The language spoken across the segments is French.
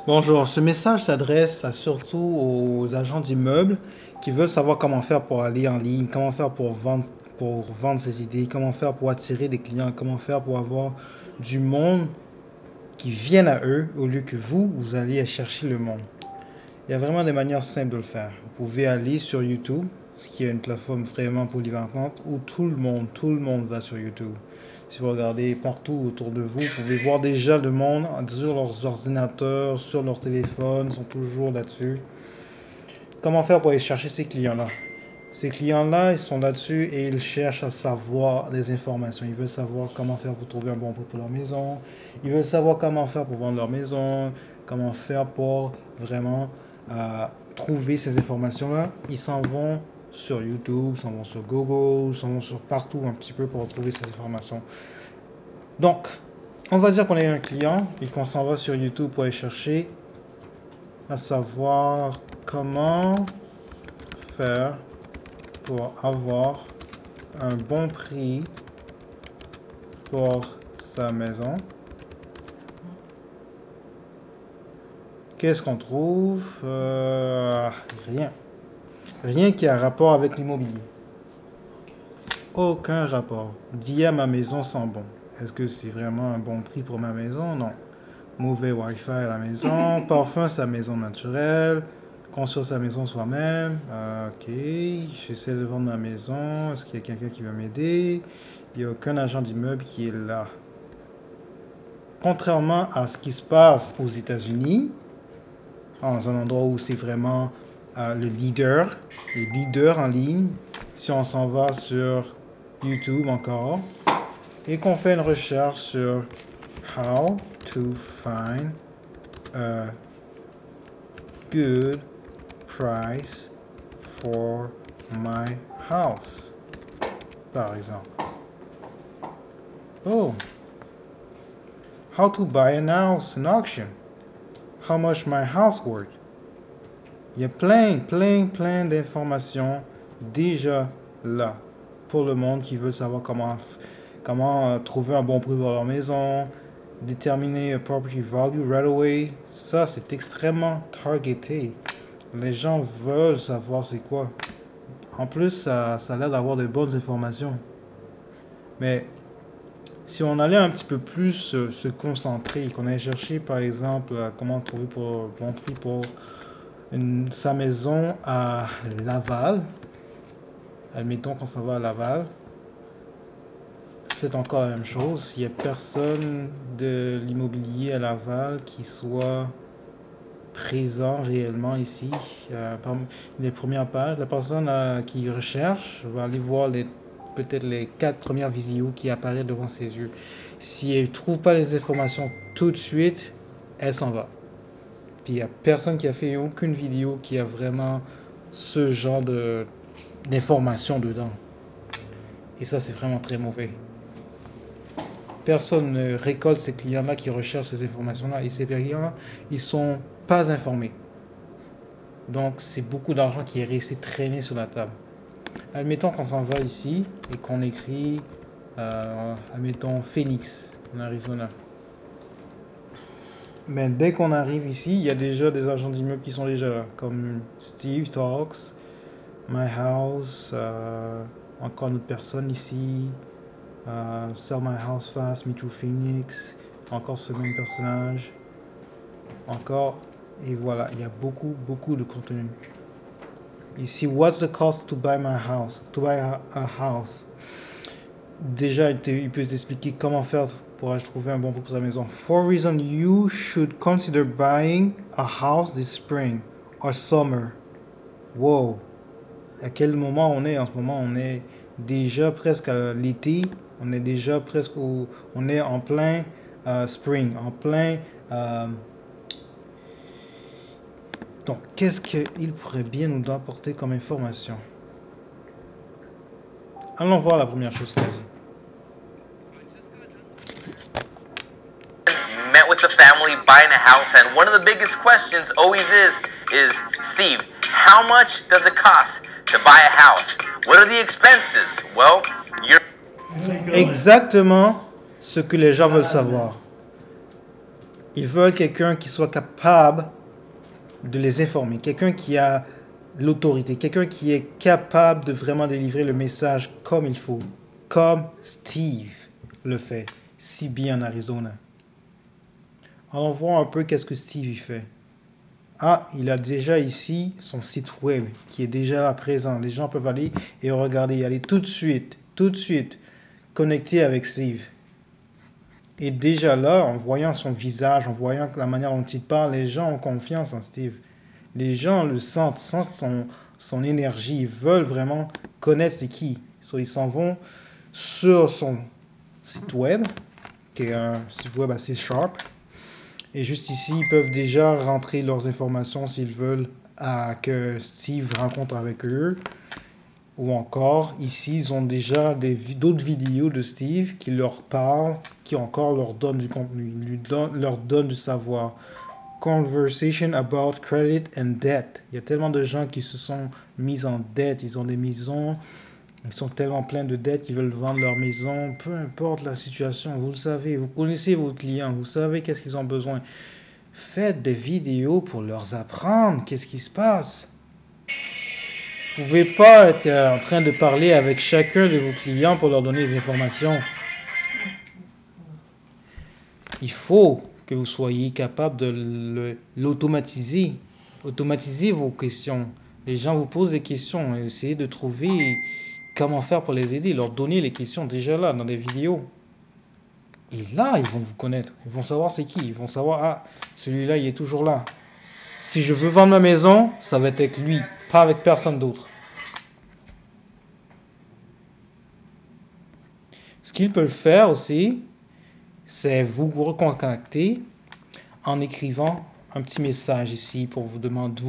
Bonjour, ce message s'adresse surtout aux agents d'immeubles qui veulent savoir comment faire pour aller en ligne, comment faire pour vendre ses idées, comment faire pour attirer des clients, comment faire pour avoir du monde qui vienne à eux au lieu que vous allez chercher le monde. Il y a vraiment des manières simples de le faire. Vous pouvez aller sur YouTube, ce qui est une plateforme vraiment polyvalente où tout le monde va sur YouTube. Si vous regardez partout autour de vous, vous pouvez voir déjà le monde sur leurs ordinateurs, sur leur téléphone, sont toujours là-dessus. Comment faire pour aller chercher ces clients-là? Ces clients-là, ils sont là-dessus et ils cherchent à savoir des informations. Ils veulent savoir comment faire pour trouver un bon prix pour leur maison. Ils veulent savoir comment faire pour vendre leur maison. Comment faire pour vraiment trouver ces informations-là. Ils s'en vont sur YouTube, s'en vont sur Google, s'en vont sur partout un petit peu pour trouver ces informations. Donc, on va dire qu'on est un client et qu'on s'en va sur YouTube pour aller chercher à savoir comment faire pour avoir un bon prix pour sa maison. Qu'est-ce qu'on trouve? Rien. Rien qui a rapport avec l'immobilier. Aucun rapport. Dire ma maison sent bon. Est-ce que c'est vraiment un bon prix pour ma maison? Non. Mauvais Wi-Fi à la maison. Parfum sa maison naturelle. Construire sa maison soi-même. Ok. J'essaie de vendre ma maison. Est-ce qu'il y a quelqu'un qui va m'aider? Il n'y a aucun agent d'immeuble qui est là. Contrairement à ce qui se passe aux États-Unis, dans un endroit où c'est vraiment le leader, les leaders en ligne, si on s'en va sur YouTube encore, et qu'on fait une recherche sur How to find a good price for my house, par exemple. Oh, how to buy an house in auction. How much my house worth. Il y a plein d'informations déjà là pour le monde qui veut savoir comment trouver un bon prix pour leur maison, déterminer a property value right away. Ça, c'est extrêmement targeté. Les gens veulent savoir c'est quoi. En plus, ça a l'air d'avoir de bonnes informations. Mais si on allait un petit peu plus se concentrer, qu'on allait chercher par exemple comment trouver pour bon prix pour sa maison à Laval, admettons qu'on s'en va à Laval, c'est encore la même chose. Il n'y a personne de l'immobilier à Laval qui soit présent réellement ici. Parmi les premières pages, la personne qui recherche va aller voir peut-être les 4 premières vidéos qui apparaissent devant ses yeux. Si elle ne trouve pas les informations tout de suite, elle s'en va. Puis il n'y a personne qui a fait aucune vidéo qui a vraiment ce genre d'informations dedans. Et ça, c'est vraiment très mauvais. Personne ne récolte ces clients-là qui recherchent ces informations-là. Et ces clients-là, ils ne sont pas informés. Donc, c'est beaucoup d'argent qui est resté traîner sur la table. Admettons qu'on s'en va ici et qu'on écrit, admettons, Phoenix, en Arizona. Mais dès qu'on arrive ici, il y a déjà des agents d'immeubles qui sont déjà là, comme Steve Talks, My House, encore une autre personne ici, Sell My House Fast, Me Too Phoenix, encore ce même personnage, encore, et voilà, il y a beaucoup de contenu. Ici, what's the cost to buy my house? To buy a house. Déjà, il peut t'expliquer comment faire pour trouver un bon prix pour sa maison. 4 reasons you should consider buying a house this spring or summer. Wow. À quel moment on est en ce moment? On est déjà presque à l'été. On est déjà presque on est en plein spring, en plein. Donc, qu'est-ce qu'il pourrait bien nous apporter comme information? Allons voir la première chose qu'il a dit. Met with the family buying a house, and one of the biggest questions always is Steve, how much does it cost to buy a house? What are the expenses? Well, you're... Exactement ce que les gens veulent savoir. Ils veulent quelqu'un qui soit capable de les informer, quelqu'un qui a l'autorité, quelqu'un qui est capable de vraiment délivrer le message comme il faut, comme Steve le fait si bien en Arizona. Allons voir un peu qu'est-ce que Steve y fait. Ah, il a déjà ici son site web qui est déjà là présent. Les gens peuvent aller et regarder, aller tout de suite, connecter avec Steve. Et déjà là, en voyant son visage, en voyant la manière dont il parle, les gens ont confiance en Steve. Les gens le sentent, sentent son énergie, ils veulent vraiment connaître c'est qui. So, ils s'en vont sur son site web, qui est un site web assez sharp. Et juste ici, ils peuvent déjà rentrer leurs informations s'ils veulent que Steve rencontre avec eux. Ou encore, ici, ils ont déjà d'autres vidéos de Steve qui leur parlent, qui encore leur donnent du contenu, leur donnent du savoir. Conversation about credit and debt. Il y a tellement de gens qui se sont mis en dette, ils ont des maisons, ils sont tellement pleins de dettes, ils veulent vendre leur maison, peu importe la situation, vous le savez, vous connaissez vos clients, vous savez qu'est-ce qu'ils ont besoin. Faites des vidéos pour leur apprendre qu'est-ce qui se passe. Vous ne pouvez pas être en train de parler avec chacun de vos clients pour leur donner des informations. Il faut que vous soyez capable de l'automatiser. Automatiser vos questions. Les gens vous posent des questions et essayez de trouver comment faire pour les aider. Leur donner les questions déjà là, dans des vidéos. Et là, ils vont vous connaître. Ils vont savoir c'est qui. Ils vont savoir, ah, celui-là, il est toujours là. Si je veux vendre ma maison, ça va être avec lui, pas avec personne d'autre. Ce qu'ils peuvent faire aussi, c'est vous recontacter en écrivant un petit message ici pour vous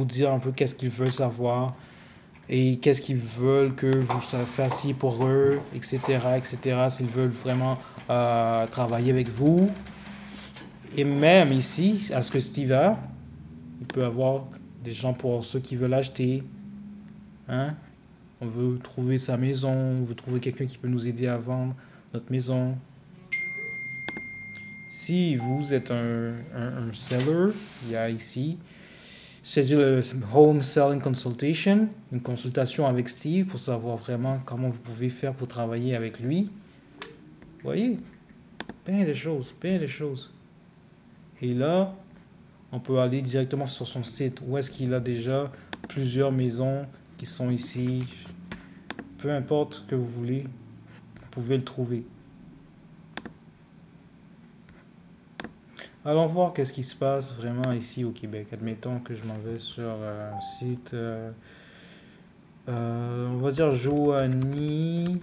dire un peu qu'est-ce qu'ils veulent savoir et qu'est-ce qu'ils veulent que vous fassiez pour eux, etc., etc., s'ils veulent vraiment travailler avec vous. Et même ici, à ce que Steve a, il peut avoir des gens pour ceux qui veulent acheter. Hein? On veut trouver sa maison, on veut trouver quelqu'un qui peut nous aider à vendre notre maison. Si vous êtes un seller, il y a ici, c'est le Home Selling Consultation, une consultation avec Steve pour savoir vraiment comment vous pouvez faire pour travailler avec lui. Vous voyez? Bien des choses, bien des choses. Et là, on peut aller directement sur son site où est-ce qu'il a déjà plusieurs maisons qui sont ici. Peu importe ce que vous voulez, vous pouvez le trouver. Allons voir qu'est-ce qui se passe vraiment ici au Québec. Admettons que je m'en vais sur un site, on va dire Joanie,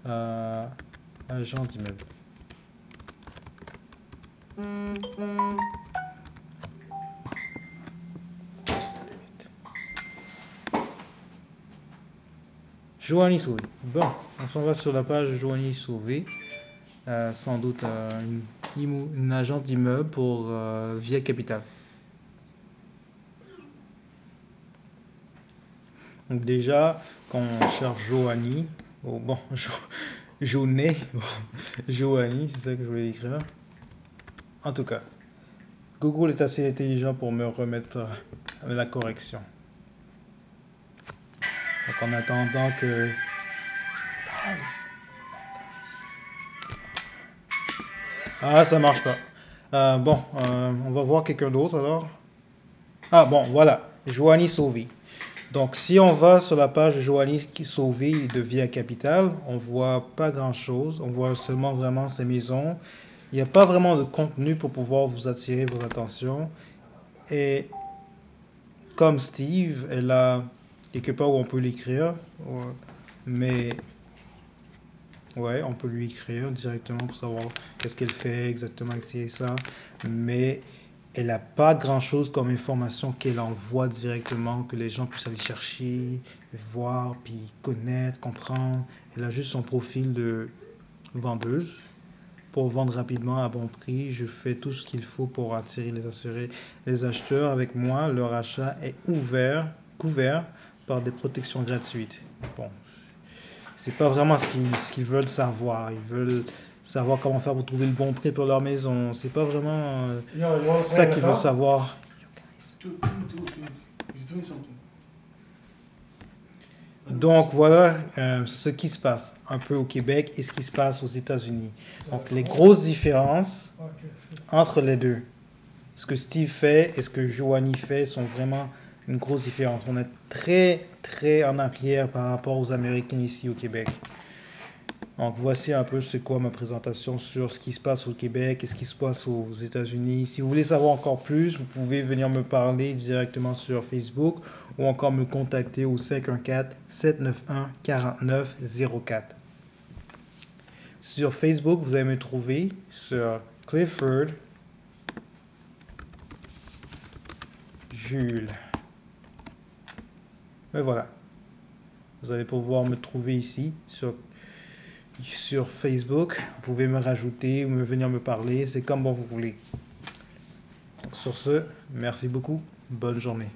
agent d'immeuble. Joanie Sauvé. Bon, on s'en va sur la page Joanie Sauvé. Sans doute une agente d'immeuble pour Via Capital. Donc déjà, quand on cherche Joanie, oh, bon, Joanie, Joanie, c'est ça que je voulais écrire. En tout cas, Google est assez intelligent pour me remettre la correction. Donc en attendant que... Ah, ça marche pas. Bon, on va voir quelqu'un d'autre alors. Ah bon, voilà, Joanie Sauvé. Donc si on va sur la page Joanie Sauvé de Via Capital, on voit pas grand chose. On voit seulement vraiment ces maisons. Il n'y a pas vraiment de contenu pour pouvoir vous attirer votre attention. Et comme Steve, elle a quelque part où on peut l'écrire. Mais ouais, on peut lui écrire directement pour savoir qu'est-ce qu'elle fait exactement avec ça. Mais elle n'a pas grand-chose comme information qu'elle envoie directement, que les gens puissent aller chercher, voir, puis connaître, comprendre. Elle a juste son profil de vendeuse pour vendre rapidement à bon prix. Je fais tout ce qu'il faut pour attirer les acheteurs avec moi. Leur achat est couvert par des protections gratuites. Bon, c'est pas vraiment ce qu'ils veulent savoir. Ils veulent savoir comment faire pour trouver le bon prix pour leur maison. C'est pas vraiment Yo, you want to ça play qu'ils veulent NFL? savoir. Do it. He's doing something. Donc voilà ce qui se passe un peu au Québec et ce qui se passe aux États-Unis. Donc les grosses différences Ok. entre les deux. Ce que Steve fait et ce que Joanie fait sont vraiment une grosse différence. On est très, très en arrière par rapport aux Américains ici au Québec. Donc voici un peu c'est quoi ma présentation sur ce qui se passe au Québec et ce qui se passe aux États-Unis. Si vous voulez savoir encore plus, vous pouvez venir me parler directement sur Facebook ou encore me contacter au 514-791-4904. Sur Facebook, vous allez me trouver sur Clifford Jules. Et voilà. Vous allez pouvoir me trouver ici sur Facebook. Vous pouvez me rajouter ou venir me parler. C'est comme bon vous voulez. Donc, sur ce, merci beaucoup. Bonne journée.